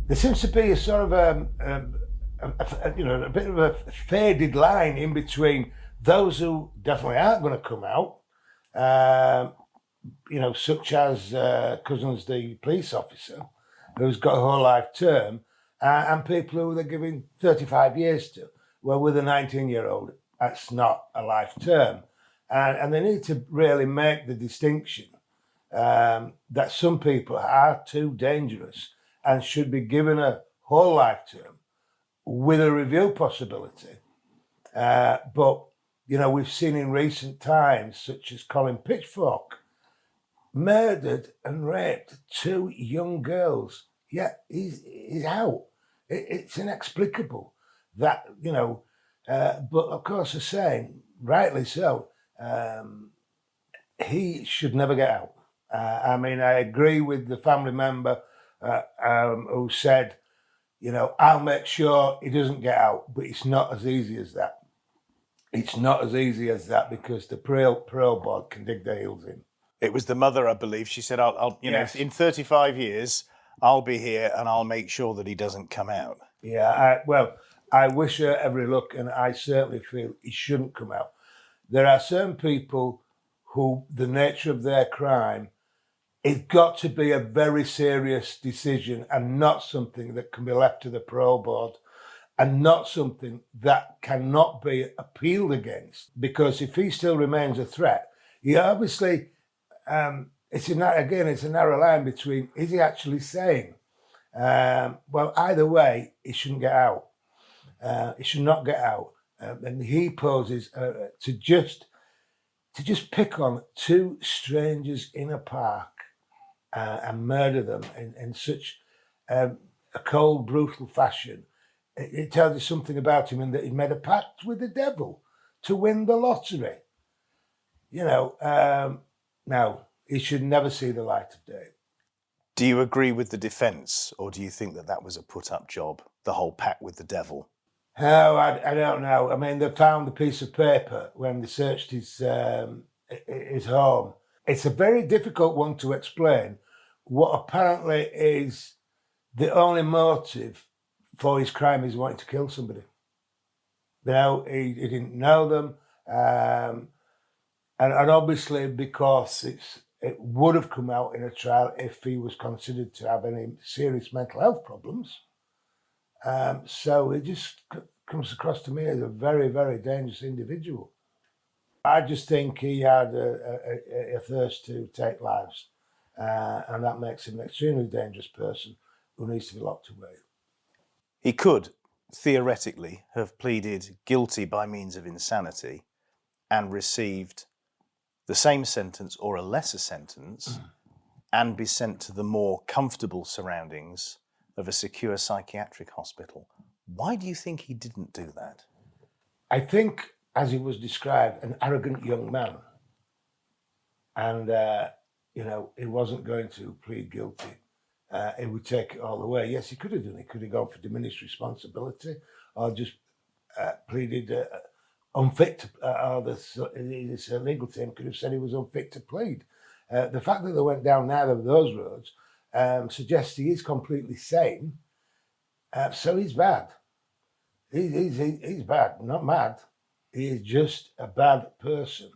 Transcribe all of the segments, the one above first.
There seems to be a sort of a bit of a faded line in between those who definitely aren't going to come out, such as Couzens, the police officer, who's got a whole life term, and people who they're giving 35 years to. Well, with a 19-year-old, that's not a life term. And they need to really make the distinction that some people are too dangerous and should be given a whole life term with a review possibility. But, we've seen in recent times, such as Colin Pitchfork, murdered and raped 2 young girls. Yeah, he's out. It's inexplicable that, but of course, they're saying, rightly so, he should never get out. I agree with the family member who said, I'll make sure he doesn't get out, but it's not as easy as that. It's not as easy as that because the parole board can dig their heels in. It was the mother, I believe. She said, Yes. in 35 years, I'll be here and I'll make sure that he doesn't come out. Yeah, I wish her every luck, and I certainly feel he shouldn't come out. There are certain people who the nature of their crime, it's got to be a very serious decision and not something that can be left to the parole board and not something that cannot be appealed against. Because if he still remains a threat, he obviously, it's a narrow line between, is he actually saying, well, either way, he shouldn't get out. He should not get out. And he poses to just pick on 2 strangers in a park and murder them in such a cold, brutal fashion. It tells you something about him in that he made a pact with the devil to win the lottery. Now, he should never see the light of day. Do you agree with the defence, or do you think that was a put-up job, the whole pact with the devil? No, I don't know. They found the piece of paper when they searched his home. It's a very difficult one to explain what apparently is the only motive for his crime is wanting to kill somebody. He didn't know them. And obviously because it would have come out in a trial if he was considered to have any serious mental health problems. So it just comes across to me as a very, very dangerous individual. I just think he had a thirst to take lives, and that makes him an extremely dangerous person who needs to be locked away. He could, theoretically, have pleaded guilty by means of insanity and received the same sentence or a lesser sentence and be sent to the more comfortable surroundings of a secure psychiatric hospital. Why do you think he didn't do that? I think, as he was described, an arrogant young man. And, he wasn't going to plead guilty. He would take it all the way. Yes, he could have done. He could have gone for diminished responsibility or just pleaded unfit to, or this legal team could have said he was unfit to plead. The fact that they went down neither of those roads suggests he is completely sane. So he's bad. He's bad, not mad. He is just a bad person.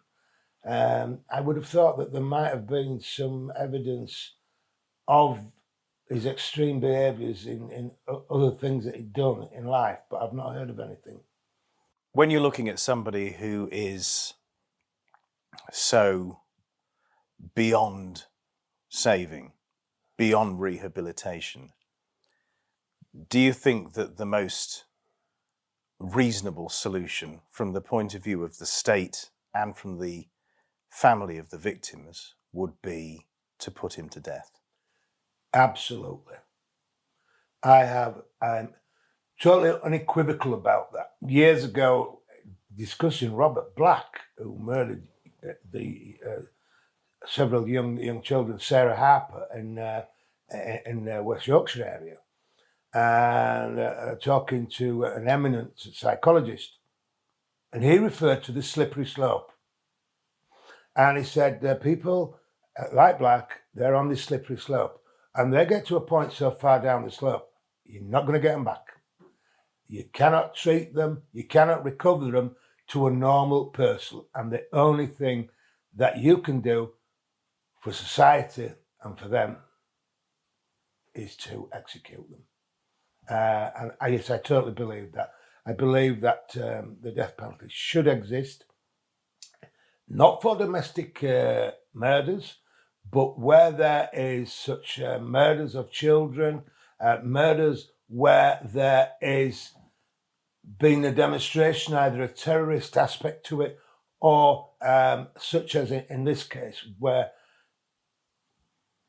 I would have thought that there might have been some evidence of his extreme behaviours in other things that he'd done in life, but I've not heard of anything. When you're looking at somebody who is so beyond saving, beyond rehabilitation, do you think that the most reasonable solution from the point of view of the state and from the family of the victims would be to put him to death? Absolutely. I'm totally unequivocal about that. Years ago, discussing Robert Black, who murdered several young children, Sarah Harper in West Yorkshire area, and talking to an eminent psychologist, and he referred to the slippery slope. And he said, people like Black, they're on this slippery slope, and they get to a point so far down the slope, you're not going to get them back. You cannot treat them, you cannot recover them to a normal person. And the only thing that you can do for society and for them is to execute them. And I totally believe that. I believe that the death penalty should exist, not for domestic murders, but where there is such murders of children, murders where there is been a demonstration, either a terrorist aspect to it, or such as in this case, where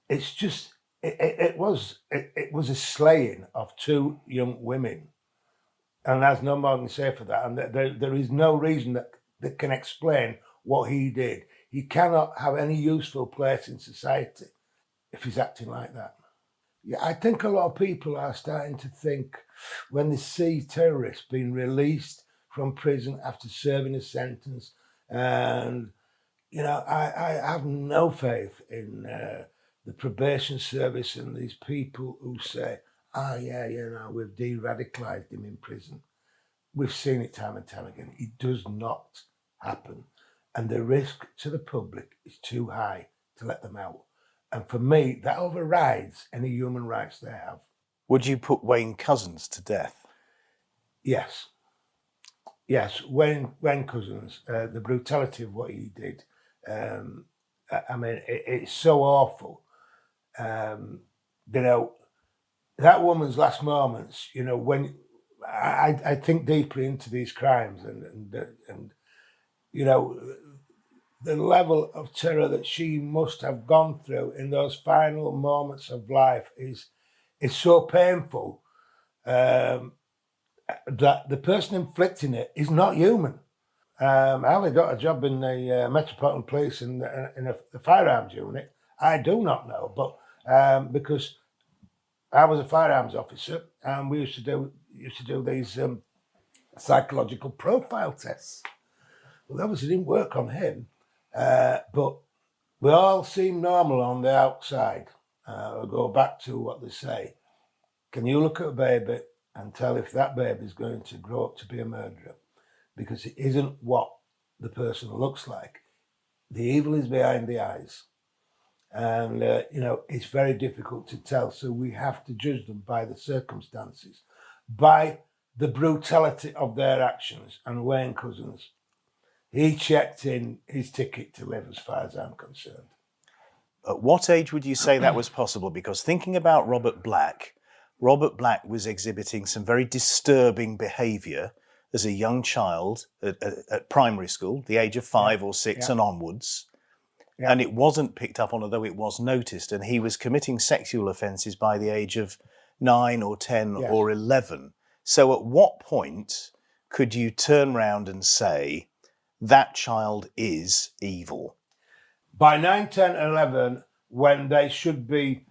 it's just it was a slaying of two young women, and there's no more than say for that. And there is no reason that can explain what he did. He cannot have any useful place in society if he's acting like that. Yeah, I think a lot of people are starting to think when they see terrorists being released from prison after serving a sentence, and I have no faith in the probation service and these people who say, we've de-radicalised him in prison. We've seen it time and time again. It does not happen. And the risk to the public is too high to let them out. And for me, that overrides any human rights they have. Would you put Wayne-Couzens to death? Yes. Yes, Wayne-Couzens, the brutality of what he did, it's so awful. That woman's last moments, when I think deeply into these crimes and the level of terror that she must have gone through in those final moments of life is so painful that the person inflicting it is not human. I only got a job in the Metropolitan Police in the firearms unit. I do not know, but because I was a firearms officer, and we used to do these psychological profile tests. Well, obviously didn't work on him, but we all seem normal on the outside. We'll go back to what they say. Can you look at a baby and tell if that baby is going to grow up to be a murderer? Because it isn't what the person looks like. The evil is behind the eyes. And, it's very difficult to tell. So we have to judge them by the circumstances, by the brutality of their actions. And Wayne-Couzens, he checked in his ticket to live as far as I'm concerned. At what age would you say that was possible? Because thinking about Robert Black was exhibiting some very disturbing behaviour as a young child at primary school, the age of 5 or 6 and onwards. Yeah. And it wasn't picked up on, although it was noticed. And he was committing sexual offences by the age of 9 or 10 or 11. So at what point could you turn round and say that child is evil? By 9, 10, 11, when they should be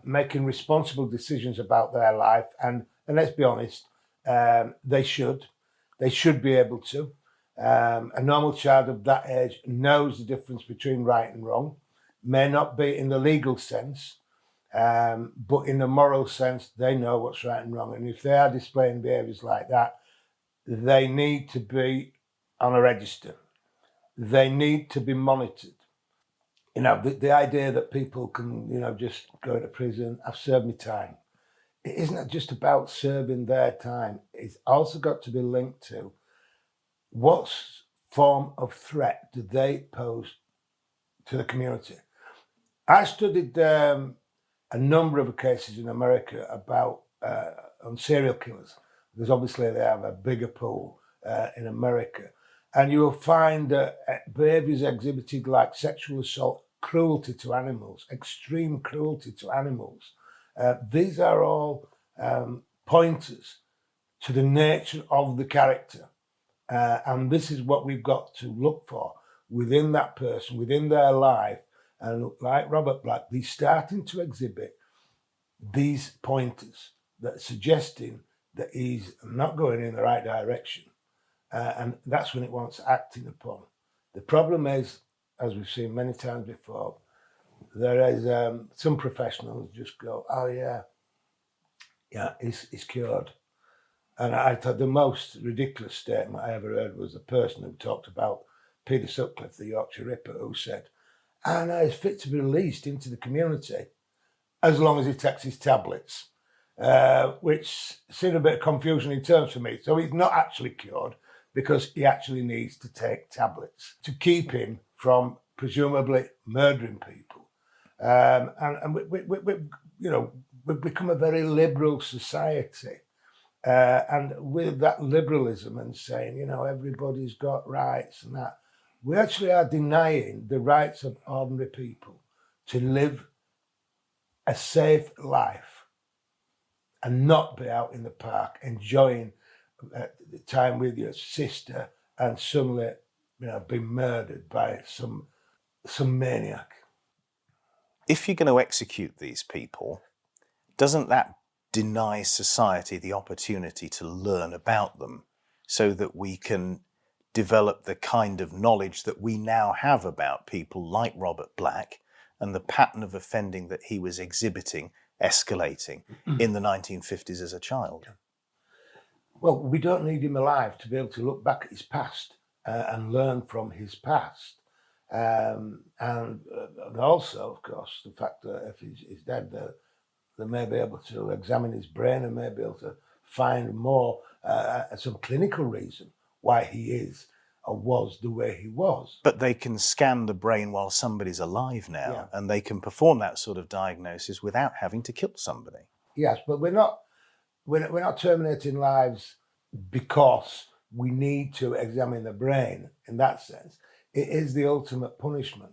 making responsible decisions about their life. And let's be honest, they should be able to. A normal child of that age knows the difference between right and wrong. May not be in the legal sense, but in the moral sense, they know what's right and wrong. And if they are displaying behaviours like that, they need to be on a register. They need to be monitored. The idea that people can, just go to prison, I've served my time. It isn't just about serving their time. It's also got to be linked to what form of threat do they pose to the community. I studied a number of cases in America about on serial killers, because obviously they have a bigger pool in America. And you will find behaviours exhibited like sexual assault, cruelty to animals, extreme cruelty to animals. These are all pointers to the nature of the character. And this is what we've got to look for within that person, within their life. And like Robert Black, he's starting to exhibit these pointers that are suggesting that he's not going in the right direction. And that's when it wants acting upon. The problem is, as we've seen many times before, there is some professionals just go, oh yeah, Yeah, is cured. And I thought the most ridiculous statement I ever heard was the person who talked about Peter Sutcliffe, the Yorkshire Ripper, who said, "Ah, no, he's fit to be released into the community as long as he takes his tablets," which seemed a bit of confusion in terms for me. So he's not actually cured because he actually needs to take tablets to keep him from presumably murdering people. And we've become a very liberal society. And with that liberalism and saying, everybody's got rights and that, we actually are denying the rights of ordinary people to live a safe life and not be out in the park enjoying the time with your sister and suddenly, be murdered by some maniac. If you're going to execute these people, doesn't that deny society the opportunity to learn about them so that we can develop the kind of knowledge that we now have about people like Robert Black and the pattern of offending that he was exhibiting, escalating in the 1950s as a child? Well, we don't need him alive to be able to look back at his past and learn from his past. And also, of course, the fact that if he's dead, they may be able to examine his brain and may be able to find more, some clinical reason why he is or was the way he was. But they can scan the brain while somebody's alive now, and they can perform that sort of diagnosis without having to kill somebody. Yes, but we're not terminating lives because we need to examine the brain in that sense. It is the ultimate punishment.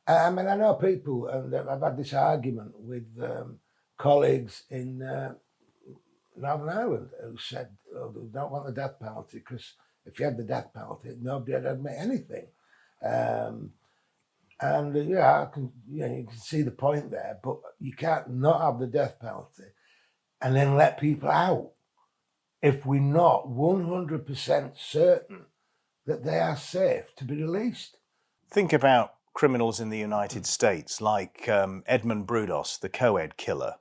I mean, I know people, and I've had this argument with colleagues in Northern Ireland who said, they don't want the death penalty because if you had the death penalty, nobody would admit anything. You can see the point there, but you can't not have the death penalty and then let people out if we're not 100% certain that they are safe to be released. Think about criminals in the United States like Edmund Brudos, the co-ed killer.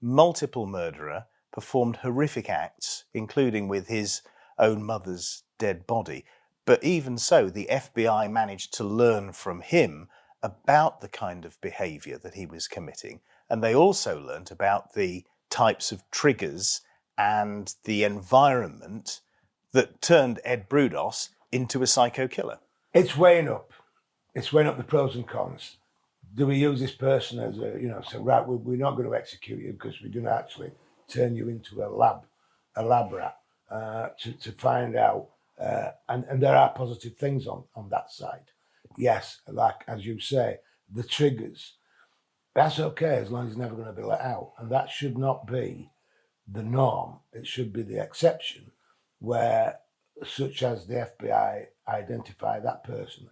Multiple murderer, performed horrific acts, including with his own mother's dead body. But even so, the FBI managed to learn from him about the kind of behaviour that he was committing. And they also learnt about the types of triggers and the environment that turned Ed Brudos into a psycho killer. It's weighing up the pros and cons. Do we use this person as say, right, we're not going to execute you because we're going to actually turn you into a lab rat to find out. And there are positive things on that side. Yes, like, as you say, the triggers, that's okay as long as he's never going to be let out. And that should not be the norm. It should be the exception where, such as the FBI identify that person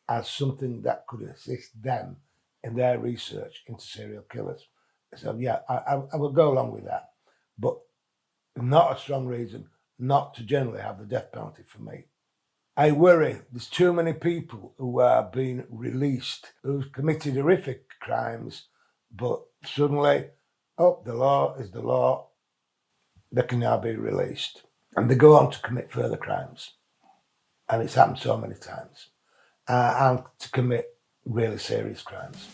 as something that could assist them in their research into serial killers. So yeah, I will go along with that, but not a strong reason not to generally have the death penalty for me. I worry there's too many people who are being released who've committed horrific crimes, but suddenly, the law is the law, they can now be released. And they go on to commit further crimes. And it's happened so many times. And to commit really serious crimes.